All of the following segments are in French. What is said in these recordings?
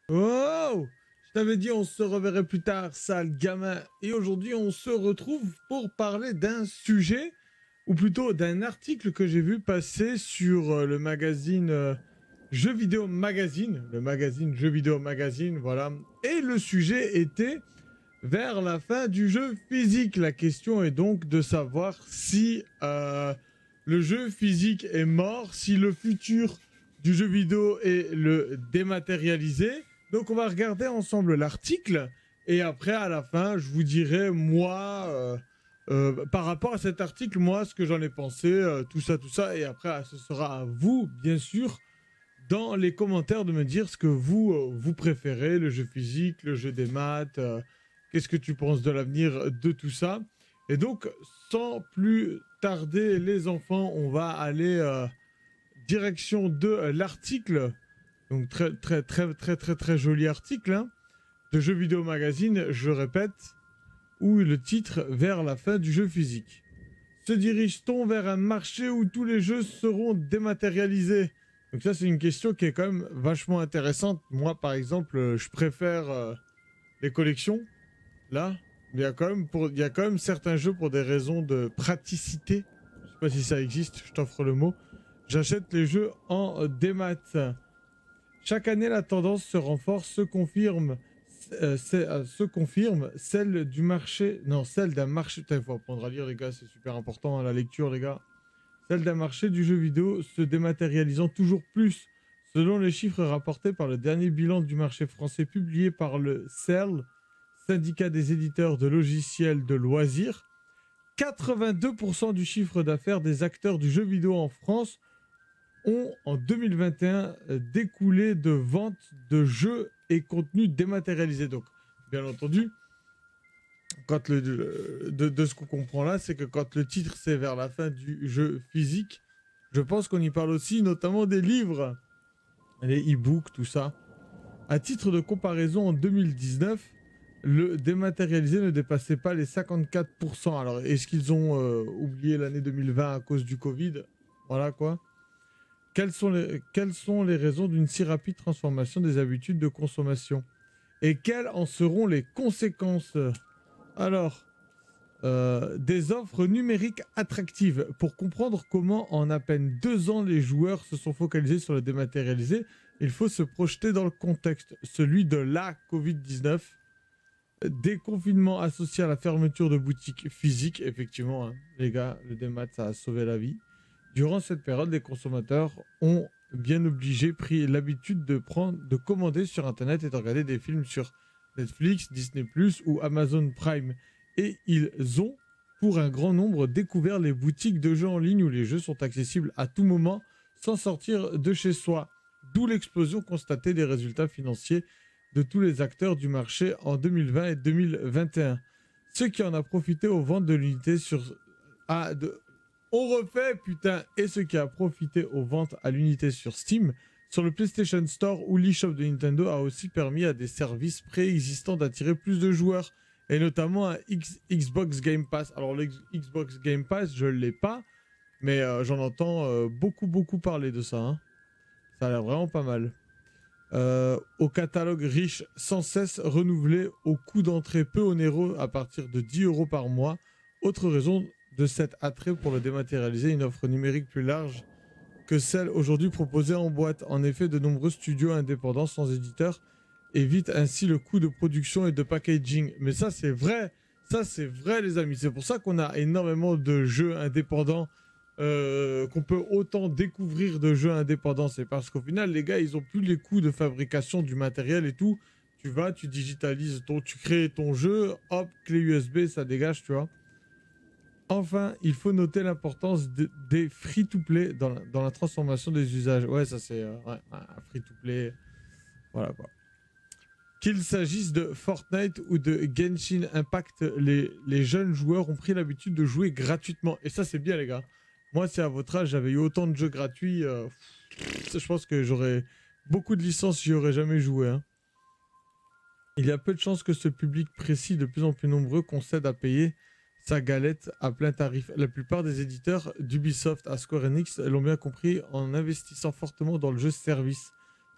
Oh! Je t'avais dit on se reverrait plus tard, sale gamin. Et aujourd'hui on se retrouve pour parler d'un sujet, ou plutôt d'un article que j'ai vu passer sur le magazine Jeux Vidéo Magazine. Le magazine Jeux Vidéo Magazine, voilà. Et le sujet était vers la fin du jeu physique. La question est donc de savoir si le jeu physique est mort, si le futur du jeu vidéo est le dématérialisé. Donc on va regarder ensemble l'article et après à la fin je vous dirai moi par rapport à cet article moi ce que j'en ai pensé, tout ça et après ce sera à vous bien sûr dans les commentaires de me dire ce que vous préférez, le jeu physique, le jeu des maths, qu'est-ce que tu penses de l'avenir de tout ça. Et donc, sans plus tarder, les enfants, on va aller direction de l'article. Donc, très joli article hein, de Jeux Vidéo Magazine, je répète, où le titre vers la fin du jeu physique. Se dirige-t-on vers un marché où tous les jeux seront dématérialisés? Donc ça, c'est une question qui est quand même vachement intéressante. Moi, par exemple, je préfère les collections. Là, il y a quand même certains jeux pour des raisons de praticité. Je sais pas si ça existe, je t'offre le mot. J'achète les jeux en démat. Chaque année, la tendance se renforce, se confirme, celle du marché, non, celle d'un marché, putain, il faut apprendre à lire les gars, c'est super important, hein, la lecture les gars, celle d'un marché du jeu vidéo se dématérialisant toujours plus, selon les chiffres rapportés par le dernier bilan du marché français publié par le CERL, syndicat des éditeurs de logiciels de loisirs. 82% du chiffre d'affaires des acteurs du jeu vidéo en France ont en 2021 découlé de ventes de jeux et contenus dématérialisés. Donc, bien entendu, de ce qu'on comprend là, c'est que quand le titre c'est vers la fin du jeu physique, je pense qu'on y parle aussi notamment des livres, les e-books, tout ça. À titre de comparaison, en 2019, le dématérialisé ne dépassait pas les 54%. Alors, est-ce qu'ils ont oublié l'année 2020 à cause du Covid? Voilà quoi. Quelles sont les raisons d'une si rapide transformation des habitudes de consommation? Et quelles en seront les conséquences? Alors, des offres numériques attractives. Pour comprendre comment en à peine 2 ans les joueurs se sont focalisés sur le dématérialisé, il faut se projeter dans le contexte, celui de la Covid-19. Des confinements associés à la fermeture de boutiques physiques, effectivement, hein, les gars, le démat, ça a sauvé la vie. Durant cette période, les consommateurs ont bien obligé pris l'habitude de commander sur Internet et de regarder des films sur Netflix, Disney+, ou Amazon Prime. Et ils ont, pour un grand nombre, découvert les boutiques de jeux en ligne où les jeux sont accessibles à tout moment sans sortir de chez soi. D'où l'explosion constatée des résultats financiers de tous les acteurs du marché en 2020 et 2021. Ce qui en a profité aux ventes de l'unité sur... Ah, de... On refait, putain. Et ce qui a profité aux ventes à l'unité sur Steam, sur le PlayStation Store ou l'eShop de Nintendo a aussi permis à des services préexistants d'attirer plus de joueurs, et notamment à Xbox Game Pass. Alors le Xbox Game Pass, je ne l'ai pas, mais j'en entends beaucoup parler de ça. Hein. Ça a l'air vraiment pas mal. Au catalogue riche sans cesse renouvelé au coût d'entrée peu onéreux à partir de 10 € par mois. Autre raison de cet attrait pour le dématérialiser, une offre numérique plus large que celle aujourd'hui proposée en boîte. En effet, de nombreux studios indépendants sans éditeur évitent ainsi le coût de production et de packaging. Mais ça c'est vrai les amis. C'est pour ça qu'on a énormément de jeux indépendants, qu'on peut autant découvrir de jeux indépendants. C'est parce qu'au final, les gars, ils ont plus les coûts de fabrication du matériel et tout. Tu vas, tu digitalises, tu crées ton jeu, hop, clé USB, ça dégage, tu vois. Enfin, il faut noter l'importance des free-to-play dans la transformation des usages. Ouais, ça c'est ouais, un free-to-play. Voilà quoi. Qu'il s'agisse de Fortnite ou de Genshin Impact, les jeunes joueurs ont pris l'habitude de jouer gratuitement. Et ça, c'est bien, les gars. Moi, si à votre âge, j'avais eu autant de jeux gratuits, je pense que j'aurais beaucoup de licences, j'y aurais jamais joué. Hein. Il y a peu de chances que ce public précis, de plus en plus nombreux, concède à payer sa galette à plein tarif. La plupart des éditeurs d'Ubisoft à Square Enix l'ont bien compris en investissant fortement dans le jeu service,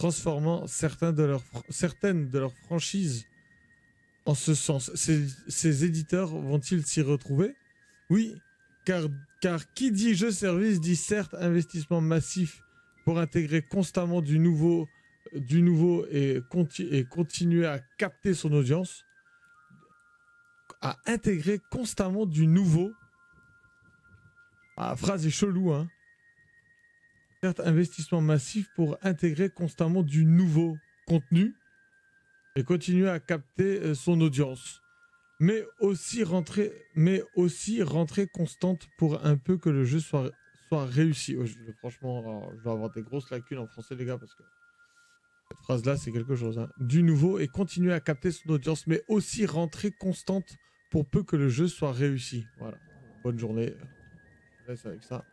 transformant certaines de leurs franchises en ce sens. Ces éditeurs vont-ils s'y retrouver? Oui, car qui dit jeu-service dit certes investissement massif pour intégrer constamment du nouveau et continuer à capter son audience, à intégrer constamment du nouveau. Ah, la phrase est chelou, hein. Certes, investissement massif pour intégrer constamment du nouveau contenu et continuer à capter son audience. Mais aussi rentrée constante pour un peu que le jeu soit réussi. Oh, franchement, alors, je dois avoir des grosses lacunes en français, les gars, parce que cette phrase-là, c'est quelque chose. Hein. Du nouveau et continuer à capter son audience, mais aussi rentrée constante pour peu que le jeu soit réussi. Voilà. Bonne journée. Je laisse avec ça.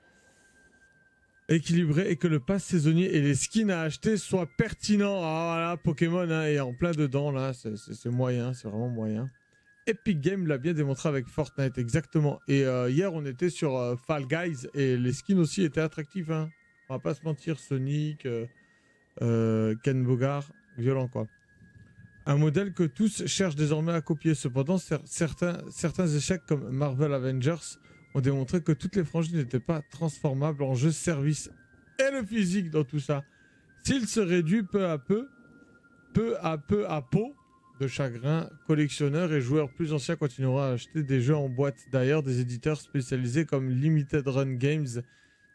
Équilibré et que le pass saisonnier et les skins à acheter soient pertinents. Ah voilà, Pokémon hein, est en plein dedans, là. C'est moyen, c'est vraiment moyen. Epic Games l'a bien démontré avec Fortnite, exactement. Et hier, on était sur Fall Guys et les skins aussi étaient attractifs. Hein. On va pas se mentir, Sonic, Ken Bogard, violent quoi. Un modèle que tous cherchent désormais à copier. Cependant, certains échecs comme Marvel Avengers ont démontré que toutes les franchises n'étaient pas transformables en jeu service. Et le physique dans tout ça. S'il se réduit peu à peu à peau de chagrin, collectionneurs et joueurs plus anciens continueront à acheter des jeux en boîte. D'ailleurs, des éditeurs spécialisés comme Limited Run Games,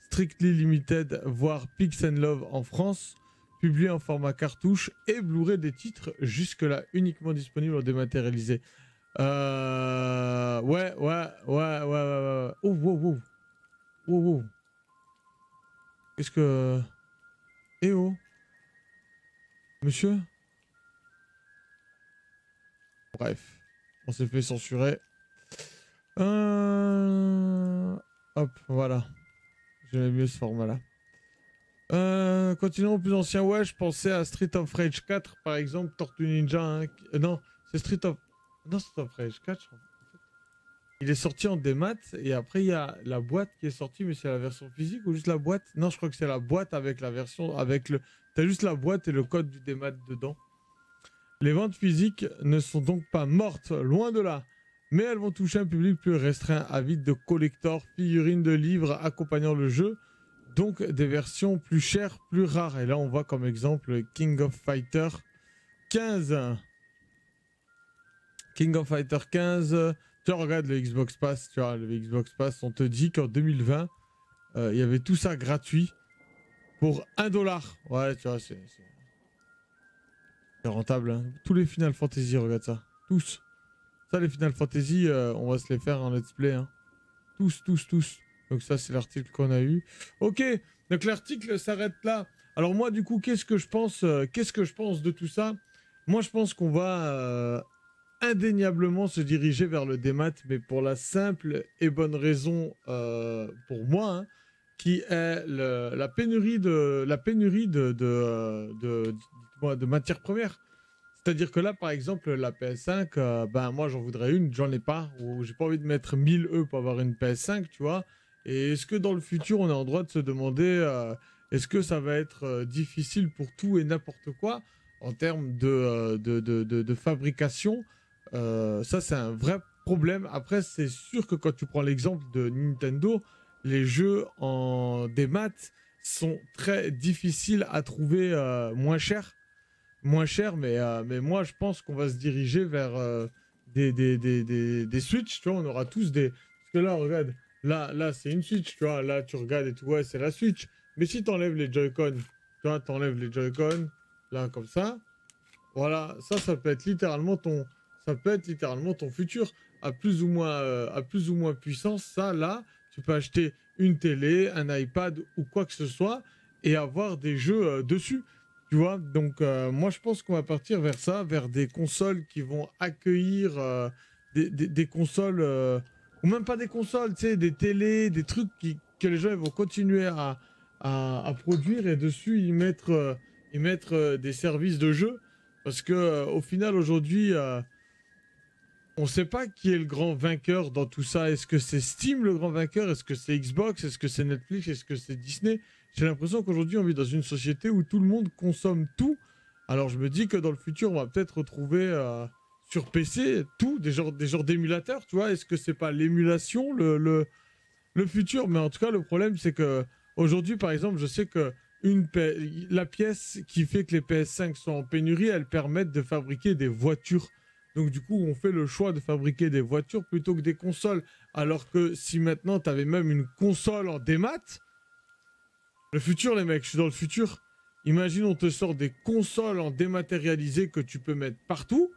Strictly Limited, voire Pix & Love en France, publient en format cartouche et Blu-ray des titres jusque-là uniquement disponibles en dématérialisé. Ouais. Oh, wow. Qu'est-ce que... Eh oh. Monsieur? Bref. On s'est fait censurer. Hop, voilà. J'aimais mieux ce format-là. Continuons plus ancien. Ouais, je pensais à Street of Rage 4, par exemple. Tortue Ninja. Hein, non, c'est Street of Rage 4, je crois. Il est sorti en démat et après il y a la boîte qui est sortie, mais c'est la version physique ou juste la boîte? Non, je crois que c'est la boîte avec la version, avec le... T'as juste la boîte et le code du démat dedans. Les ventes physiques ne sont donc pas mortes, loin de là. Mais elles vont toucher un public plus restreint, avide de collectors, figurines de livres accompagnant le jeu. Donc des versions plus chères, plus rares. Et là on voit comme exemple King of Fighter 15. King of Fighter 15... Tu vois, regarde le Xbox Pass, tu vois, le Xbox Pass, on te dit qu'en 2020, il y avait tout ça gratuit pour $1. Ouais, tu vois, c'est rentable. Hein. Tous les Final Fantasy, regarde ça. Tous. Ça, les Final Fantasy, on va se les faire en let's play. Hein. Tous. Donc ça, c'est l'article qu'on a eu. Ok, donc l'article s'arrête là. Alors moi, du coup, qu'est-ce que je pense de tout ça? Moi, je pense qu'on va... indéniablement se diriger vers le démat, mais pour la simple et bonne raison, pour moi, hein, qui est la pénurie de matières premières. C'est-à-dire que là, par exemple, la PS5, ben moi j'en voudrais une, j'en ai pas, ou j'ai pas envie de mettre 1000 € pour avoir une PS5, tu vois. Et est-ce que dans le futur, on est en droit de se demander, est-ce que ça va être difficile pour tout et n'importe quoi en termes de fabrication? Ça, c'est un vrai problème. Après, c'est sûr que quand tu prends l'exemple de Nintendo, les jeux en démat sont très difficiles à trouver moins cher, mais moi, je pense qu'on va se diriger vers des Switch, tu vois, on aura tous des... Parce que là, regarde, là, c'est une Switch, tu vois, là, tu regardes et tout, ouais, c'est la Switch. Mais si t'enlèves les Joy-Con, tu vois, t'enlèves les Joy-Con, là, comme ça, voilà, ça peut être littéralement ton... Ça peut être littéralement ton futur à plus ou moins puissance. Ça, là, tu peux acheter une télé, un iPad ou quoi que ce soit et avoir des jeux dessus. Tu vois, donc moi, je pense qu'on va partir vers ça, vers des consoles qui vont accueillir des consoles, ou même pas des consoles, tu sais, des télés, des trucs que les gens vont continuer à produire et dessus y mettre des services de jeu. Parce que au final, aujourd'hui... on ne sait pas qui est le grand vainqueur dans tout ça. Est-ce que c'est Steam le grand vainqueur? Est-ce que c'est Xbox? Est-ce que c'est Netflix? Est-ce que c'est Disney? j'ai l'impression qu'aujourd'hui, on vit dans une société où tout le monde consomme tout. Alors, je me dis que dans le futur, on va peut-être retrouver sur PC tout, des genres d'émulateurs, tu vois. Est-ce que c'est pas l'émulation, le futur? Mais en tout cas, le problème, c'est que aujourd'hui, par exemple, je sais que la pièce qui fait que les PS5 sont en pénurie, elle permet de fabriquer des voitures. Donc du coup, on fait le choix de fabriquer des voitures plutôt que des consoles. Alors que si maintenant, tu avais même une console en démat, le futur, les mecs, je suis dans le futur. Imagine, on te sort des consoles en dématérialisé que tu peux mettre partout.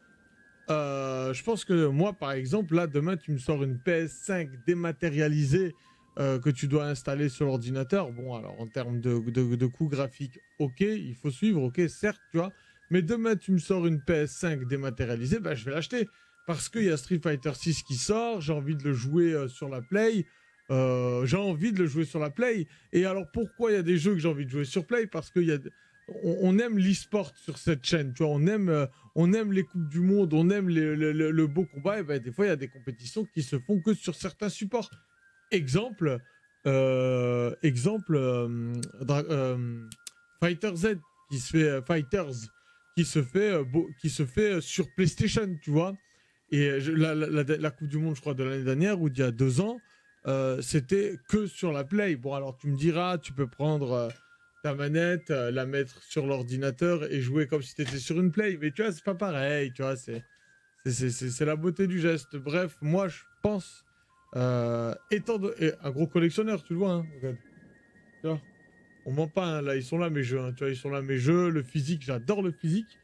Je pense que moi, par exemple, là, demain, tu me sors une PS5 dématérialisée que tu dois installer sur l'ordinateur. Bon, alors, en termes de coût graphique, ok, il faut suivre, ok, certes, tu vois. Mais demain, tu me sors une PS5 dématérialisée, bah, je vais l'acheter. Parce qu'il y a Street Fighter 6 qui sort, j'ai envie de le jouer sur la Play. Et alors, pourquoi il y a des jeux que j'ai envie de jouer sur Play? Parce qu'il y a... On aime l'e-sport sur cette chaîne, tu vois, on aime les coupes du monde, on aime le beau combat, et ben des fois il y a des compétitions qui se font que sur certains supports. Exemple, Fighter Z qui se fait Fighters qui se fait sur PlayStation, tu vois. Et la Coupe du Monde, je crois, de l'année dernière ou d'il y a 2 ans, c'était que sur la Play. Bon, alors tu me diras, tu peux prendre ta manette, la mettre sur l'ordinateur et jouer comme si tu étais sur une Play. Mais tu vois, c'est pas pareil, tu vois, c'est la beauté du geste. Bref, moi, je pense, un gros collectionneur, tu le vois, hein, regarde. Tu vois, on ment pas, hein, là, ils sont là mes jeux, hein, tu vois, ils sont là mes jeux, le physique, j'adore le physique.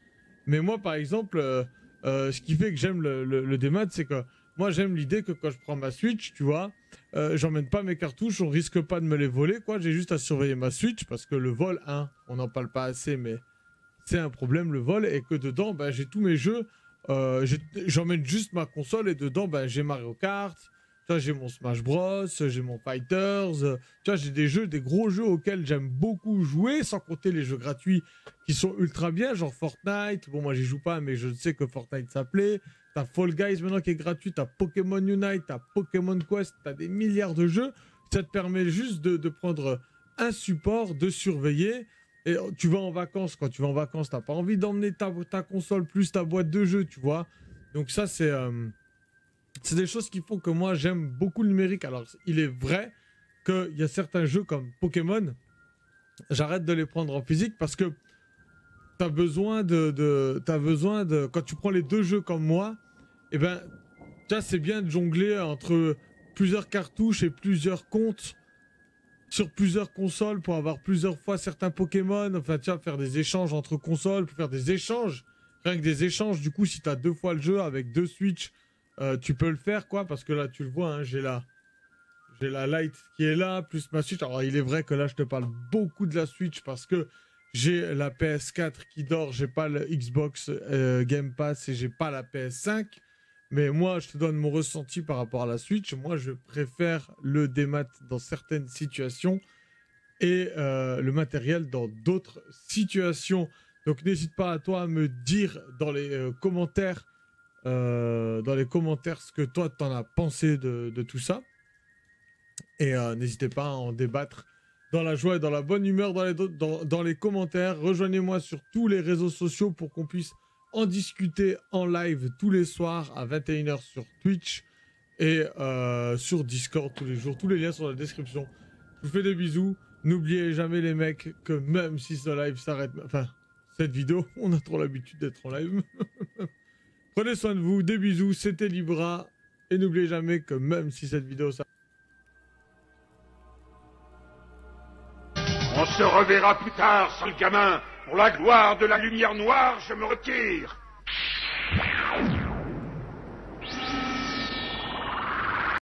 Mais moi, par exemple, ce qui fait que j'aime le démat, c'est que moi, j'aime l'idée que quand je prends ma Switch, tu vois, j'emmène pas mes cartouches, on risque pas de me les voler, quoi. J'ai juste à surveiller ma Switch parce que le vol, hein, on n'en parle pas assez, mais c'est un problème, le vol, et que dedans, ben, j'ai tous mes jeux. J'emmène juste ma console et dedans, ben, j'ai Mario Kart, tu vois, j'ai mon Smash Bros, j'ai mon Fighters, tu vois, j'ai des jeux, des gros jeux auxquels j'aime beaucoup jouer, sans compter les jeux gratuits qui sont ultra bien, genre Fortnite. Bon, moi, j'y joue pas, mais je sais que Fortnite s'appelait. T'as Fall Guys maintenant qui est gratuit, t'as Pokémon Unite, t'as Pokémon Quest, t'as des milliards de jeux. Ça te permet juste de prendre un support, de surveiller. Et tu vas en vacances, quand tu vas en vacances, t'as pas envie d'emmener ta console plus ta boîte de jeux, tu vois. Donc ça, c'est des choses qui font que moi, j'aime beaucoup le numérique. Alors, il est vrai qu'il y a certains jeux comme Pokémon, j'arrête de les prendre en physique parce que t'as besoin de... Quand tu prends les 2 jeux comme moi, eh ben, tu vois, c'est bien de jongler entre plusieurs cartouches et plusieurs comptes sur plusieurs consoles pour avoir plusieurs fois certains Pokémon. Enfin, tu vois, faire des échanges entre consoles, pour faire des échanges. Rien que des échanges, du coup, si t'as 2 fois le jeu avec 2 Switch, tu peux le faire, quoi, parce que là, tu le vois, hein, j'ai la Lite qui est là, plus ma Switch. Alors, il est vrai que là, je te parle beaucoup de la Switch parce que j'ai la PS4 qui dort, j'ai pas le Xbox Game Pass et j'ai pas la PS5. Mais moi, je te donne mon ressenti par rapport à la Switch. Moi, je préfère le démat dans certaines situations et le matériel dans d'autres situations. Donc, n'hésite pas à toi à me dire dans les commentaires ce que toi, t'en as pensé de tout ça. Et n'hésitez pas à en débattre dans la joie et dans la bonne humeur dans les commentaires. Rejoignez-moi sur tous les réseaux sociaux pour qu'on puisse en discuter en live tous les soirs à 21h sur Twitch et sur Discord tous les jours. Tous les liens sont dans la description. Je vous fais des bisous. N'oubliez jamais les mecs que même si ce live s'arrête... Enfin, cette vidéo, on a trop l'habitude d'être en live. Prenez soin de vous. Des bisous. C'était Libra. Et n'oubliez jamais que même si cette vidéo s'arrête... On se reverra plus tard, sale gamin. Pour la gloire de la lumière noire, je me retire.